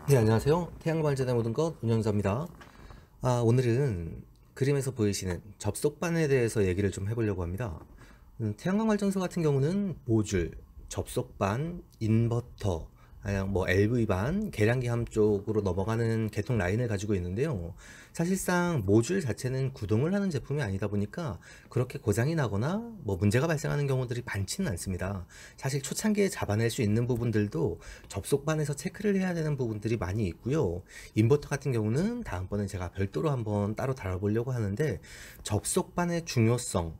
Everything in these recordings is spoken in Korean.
네, 안녕하세요. 태양발전의 모든 것 운영자입니다. 오늘은 그림에서 보이시는 접속반에 대해서 얘기를 좀 해보려고 합니다. 태양광 발전소 같은 경우는 모듈, 접속반, 인버터, 뭐 LV반, 계량기 함 쪽으로 넘어가는 계통 라인을 가지고 있는데요. 사실상 모듈 자체는 구동을 하는 제품이 아니다 보니까 그렇게 고장이 나거나 뭐 문제가 발생하는 경우들이 많지는 않습니다. 사실 초창기에 잡아낼 수 있는 부분들도 접속반에서 체크를 해야 되는 부분들이 많이 있고요. 인버터 같은 경우는 다음번에 제가 별도로 한번 따로 다뤄보려고 하는데, 접속반의 중요성,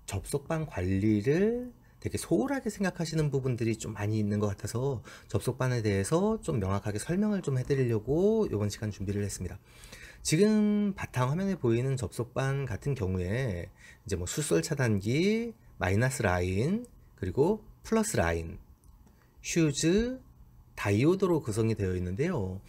접속반 관리를 되게 소홀하게 생각하시는 부분들이 좀 많이 있는 것 같아서 접속반에 대해서 좀 명확하게 설명을 좀 해드리려고 이번 시간 준비를 했습니다. 지금 바탕 화면에 보이는 접속반 같은 경우에 이제 뭐 수솔 차단기, 마이너스 라인, 그리고 플러스 라인, 휴즈, 다이오드로 구성이 되어 있는데요.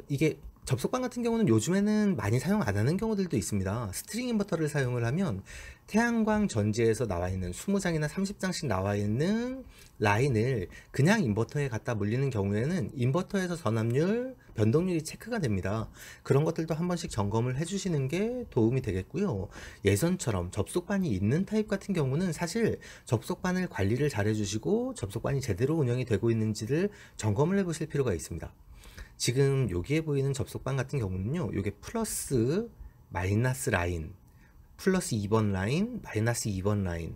이게 접속반 같은 경우는 요즘에는 많이 사용 안 하는 경우들도 있습니다. 스트링 인버터를 사용을 하면 태양광 전지에서 나와 있는 20장이나 30장씩 나와 있는 라인을 그냥 인버터에 갖다 물리는 경우에는 인버터에서 전압률, 변동률이 체크가 됩니다. 그런 것들도 한 번씩 점검을 해주시는 게 도움이 되겠고요. 예전처럼 접속반이 있는 타입 같은 경우는 사실 접속반을 관리를 잘 해주시고 접속반이 제대로 운영이 되고 있는지를 점검을 해보실 필요가 있습니다. 지금 여기에 보이는 접속반 같은 경우는요, 이게 플러스 마이너스 라인, 플러스 2번 라인, 마이너스 2번 라인,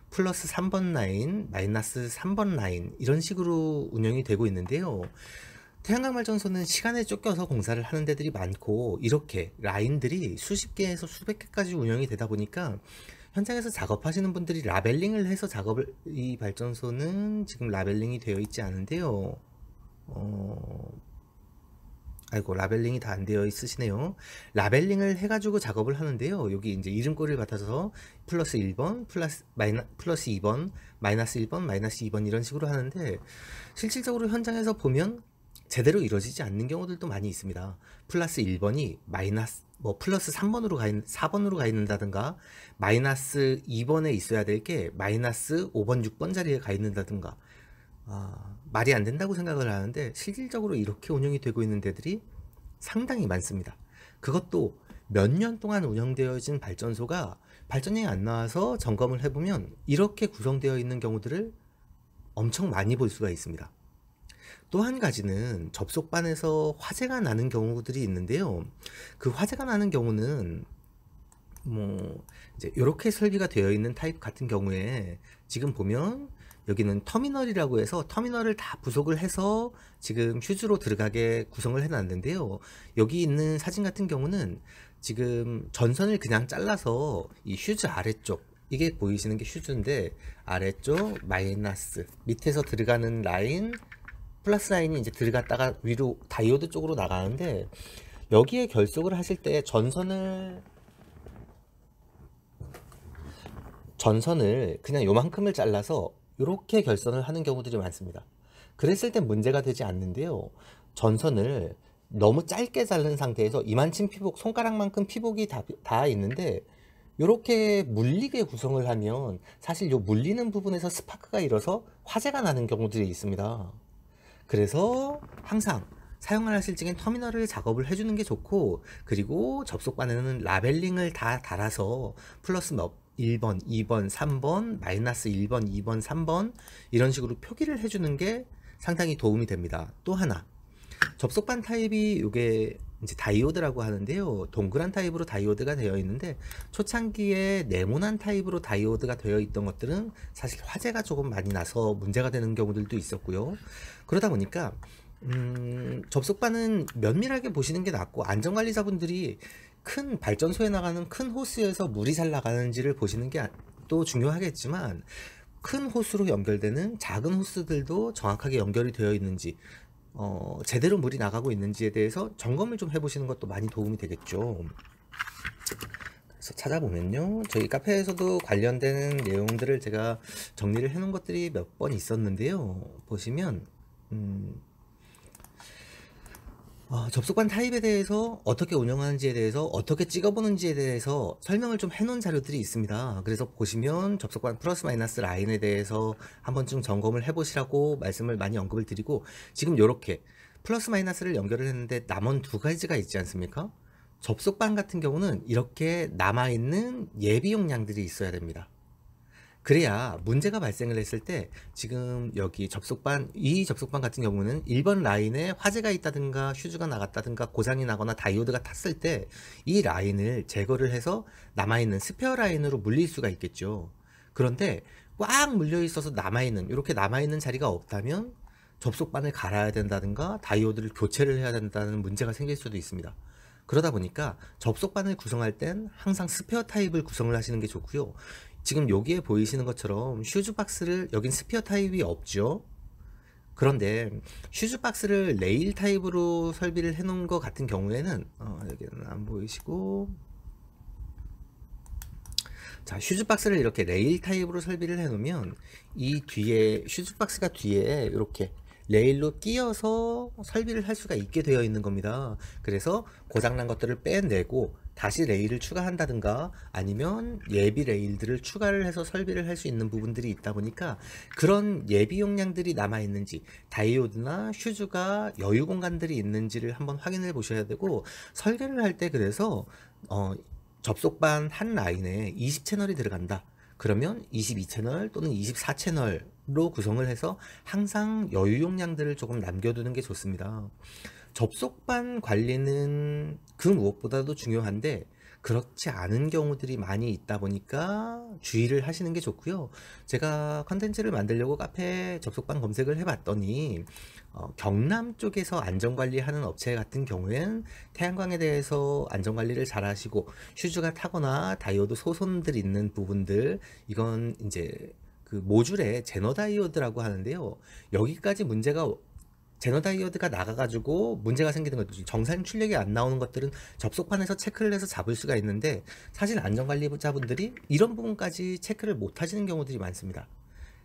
플러스 3번 라인, 마이너스 3번 라인, 이런 식으로 운영이 되고 있는데요. 태양광 발전소는 시간에 쫓겨서 공사를 하는 데들이 많고, 이렇게 라인들이 수십 개에서 수백 개까지 운영이 되다 보니까 현장에서 작업하시는 분들이 라벨링을 해서 이 발전소는 지금 라벨링이 되어 있지 않은데요. 아이고, 라벨링이 다 안 되어 있으시네요. 라벨링을 해가지고 작업을 하는데요. 여기 이제 이름꼴을 받아서 플러스 1번, 플러스 2번, 마이너스 1번, 마이너스 2번 이런 식으로 하는데, 실질적으로 현장에서 보면 제대로 이루어지지 않는 경우들도 많이 있습니다. 플러스 1번이 플러스 3번으로 4번으로 가 있는다든가, 마이너스 2번에 있어야 될 게 마이너스 5번, 6번 자리에 가 있는다든가, 말이 안 된다고 생각을 하는데 실질적으로 이렇게 운영이 되고 있는 데들이 상당히 많습니다. 그것도 몇 년 동안 운영되어진 발전소가 발전량이 안 나와서 점검을 해보면 이렇게 구성되어 있는 경우들을 엄청 많이 볼 수가 있습니다. 또 한 가지는 접속반에서 화재가 나는 경우들이 있는데요. 그 화재가 나는 경우는 뭐 이제 이렇게 설비가 되어 있는 타입 같은 경우에 지금 보면 여기는 터미널이라고 해서 터미널을 다 부속을 해서 지금 휴즈로 들어가게 구성을 해 놨는데요. 여기 있는 사진 같은 경우는 지금 전선을 그냥 잘라서 이 휴즈 아래쪽, 이게 보이시는 게 휴즈인데 아래쪽 마이너스 밑에서 들어가는 라인, 플러스 라인이 이제 들어갔다가 위로 다이오드 쪽으로 나가는데, 여기에 결속을 하실 때 전선을 그냥 요만큼을 잘라서 이렇게 결선을 하는 경우들이 많습니다. 그랬을 땐 문제가 되지 않는데요. 전선을 너무 짧게 자른 상태에서 이만큼 피복, 손가락만큼 피복이 다 있는데 이렇게 물리게 구성을 하면 사실 요 물리는 부분에서 스파크가 일어서 화재가 나는 경우들이 있습니다. 그래서 항상 사용을 하실 적엔 터미널을 작업을 해주는 게 좋고, 그리고 접속반에는 라벨링을 다 달아서 플러스 1번, 2번, 3번, 마이너스 1번, 2번, 3번 이런 식으로 표기를 해주는 게 상당히 도움이 됩니다. 또 하나, 접속반 타입이 이게 이제 다이오드라고 하는데요. 동그란 타입으로 다이오드가 되어 있는데 초창기에 네모난 타입으로 다이오드가 되어 있던 것들은 사실 화재가 조금 많이 나서 문제가 되는 경우들도 있었고요. 그러다 보니까 접속반은 면밀하게 보시는 게 낫고, 안전관리자분들이 큰 발전소에 나가는 큰 호스에서 물이 잘 나가는지를 보시는 게 또 중요하겠지만, 큰 호스로 연결되는 작은 호스들도 정확하게 연결이 되어 있는지, 제대로 물이 나가고 있는지에 대해서 점검을 좀 해보시는 것도 많이 도움이 되겠죠. 그래서 찾아보면요, 저희 카페에서도 관련된 내용들을 제가 정리를 해 놓은 것들이 몇 번 있었는데요. 보시면 접속관 타입에 대해서 어떻게 운영하는지에 대해서 어떻게 찍어보는지에 대해서 설명을 좀 해놓은 자료들이 있습니다. 그래서 보시면 접속관 플러스 마이너스 라인에 대해서 한 번쯤 점검을 해보시라고 말씀을 많이 언급을 드리고, 지금 이렇게 플러스 마이너스를 연결을 했는데 남은 두 가지가 있지 않습니까? 접속반 같은 경우는 이렇게 남아있는 예비 용량들이 있어야 됩니다. 그래야 문제가 발생을 했을 때 지금 여기 이 접속반 같은 경우는 1번 라인에 화재가 있다든가 휴즈가 나갔다든가 고장이 나거나 다이오드가 탔을 때 이 라인을 제거를 해서 남아있는 스페어 라인으로 물릴 수가 있겠죠. 그런데 꽉 물려 있어서 이렇게 남아있는 자리가 없다면 접속반을 갈아야 된다든가 다이오드를 교체를 해야 된다는 문제가 생길 수도 있습니다. 그러다 보니까 접속반을 구성할 땐 항상 스페어 타입을 구성을 하시는 게 좋고요. 지금 여기에 보이시는 것처럼 슈즈박스를, 여긴 스피어 타입이 없죠. 그런데 슈즈박스를 레일 타입으로 설비를 해 놓은 것 같은 경우에는 여기는 안 보이시고, 자, 슈즈박스를 이렇게 레일 타입으로 설비를 해 놓으면 이 뒤에 슈즈박스가 뒤에 이렇게 레일로 끼어서 설비를 할 수가 있게 되어 있는 겁니다. 그래서 고장난 것들을 빼내고 다시 레일을 추가한다든가 아니면 예비 레일들을 추가를 해서 설비를 할 수 있는 부분들이 있다 보니까 그런 예비 용량들이 남아 있는지, 다이오드나 휴즈가 여유 공간들이 있는지를 한번 확인해 보셔야 되고, 설계를 할 때 그래서 접속반 한 라인에 20채널이 들어간다 그러면 22채널 또는 24채널로 구성을 해서 항상 여유 용량들을 조금 남겨두는 게 좋습니다. 접속반 관리는 그 무엇보다도 중요한데 그렇지 않은 경우들이 많이 있다 보니까 주의를 하시는 게 좋고요. 제가 컨텐츠를 만들려고 카페 접속반 검색을 해봤더니 경남 쪽에서 안전관리하는 업체 같은 경우엔 태양광에 대해서 안전관리를 잘 하시고 휴즈가 타거나 다이오드 소손들 있는 부분들, 이건 이제 그 모듈의 제너 다이오드라고 하는데요. 여기까지 제너 다이오드가 나가가지고 문제가 생기는 것들, 정상 출력이 안 나오는 것들은 접속판에서 체크를 해서 잡을 수가 있는데 사실 안전관리자분들이 이런 부분까지 체크를 못 하시는 경우들이 많습니다.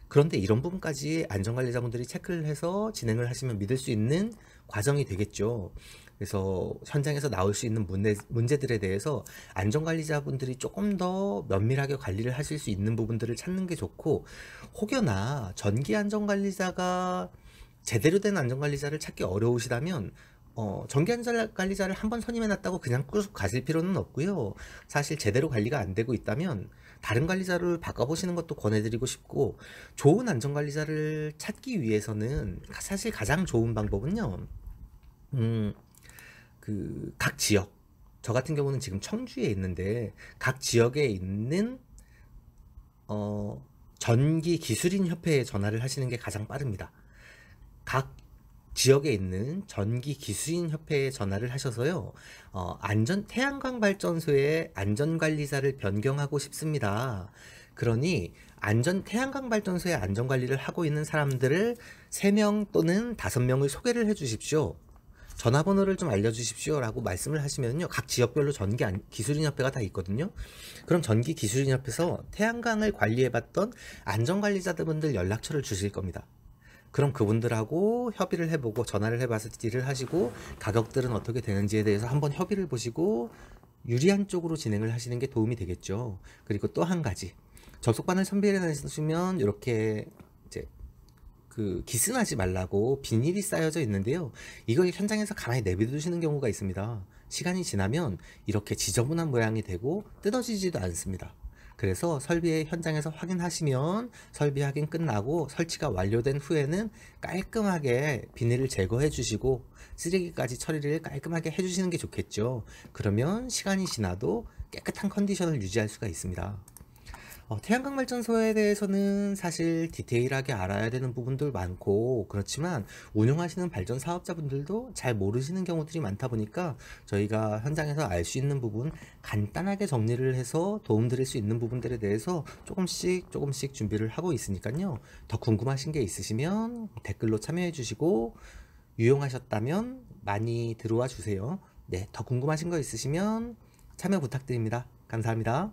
그런데 이런 부분까지 안전관리자분들이 체크를 해서 진행을 하시면 믿을 수 있는 과정이 되겠죠. 그래서 현장에서 나올 수 있는 문제들에 대해서 안전관리자분들이 조금 더 면밀하게 관리를 하실 수 있는 부분들을 찾는 게 좋고, 혹여나 전기 안전관리자가 제대로 된 안전관리자를 찾기 어려우시다면 전기 안전관리자를 한번 선임해놨다고 그냥 쭉 가실 필요는 없고요. 사실 제대로 관리가 안 되고 있다면 다른 관리자를 바꿔보시는 것도 권해드리고 싶고, 좋은 안전관리자를 찾기 위해서는 사실 가장 좋은 방법은요, 각 지역, 저 같은 경우는 지금 청주에 있는데 각 지역에 있는 전기 기술인 협회에 전화를 하시는 게 가장 빠릅니다. 각 지역에 있는 전기 기술인 협회에 전화를 하셔서요, 태양광 발전소의 안전관리자를 변경하고 싶습니다. 그러니 태양광 발전소의 안전관리를 하고 있는 사람들을 3명 또는 5명을 소개를 해 주십시오. 전화번호를 좀 알려주십시오 라고 말씀을 하시면요, 각 지역별로 전기 기술인 협회가 다 있거든요. 그럼 전기 기술인 협회에서 태양광을 관리해봤던 안전관리자분들 연락처를 주실 겁니다. 그럼 그분들하고 협의를 해보고 전화를 해봐서 딜을 하시고 가격들은 어떻게 되는지에 대해서 한번 협의를 보시고 유리한 쪽으로 진행을 하시는 게 도움이 되겠죠. 그리고 또 한 가지, 접속반을 선별해 주시면 이렇게 이제 기스나지 말라고 비닐이 쌓여져 있는데요, 이걸 현장에서 가만히 내비두시는 경우가 있습니다. 시간이 지나면 이렇게 지저분한 모양이 되고 뜯어지지도 않습니다. 그래서 설비 현장에서 확인하시면 설비 확인 끝나고 설치가 완료된 후에는 깔끔하게 비닐을 제거해 주시고 쓰레기까지 처리를 깔끔하게 해 주시는 게 좋겠죠. 그러면 시간이 지나도 깨끗한 컨디션을 유지할 수가 있습니다. 태양광 발전소에 대해서는 사실 디테일하게 알아야 되는 부분들 많고, 그렇지만 운영하시는 발전 사업자분들도 잘 모르시는 경우들이 많다 보니까 저희가 현장에서 알 수 있는 부분 간단하게 정리를 해서 도움드릴 수 있는 부분들에 대해서 조금씩 준비를 하고 있으니까요. 더 궁금하신 게 있으시면 댓글로 참여해 주시고 유용하셨다면 많이 들어와 주세요. 네, 더 궁금하신 거 있으시면 참여 부탁드립니다. 감사합니다.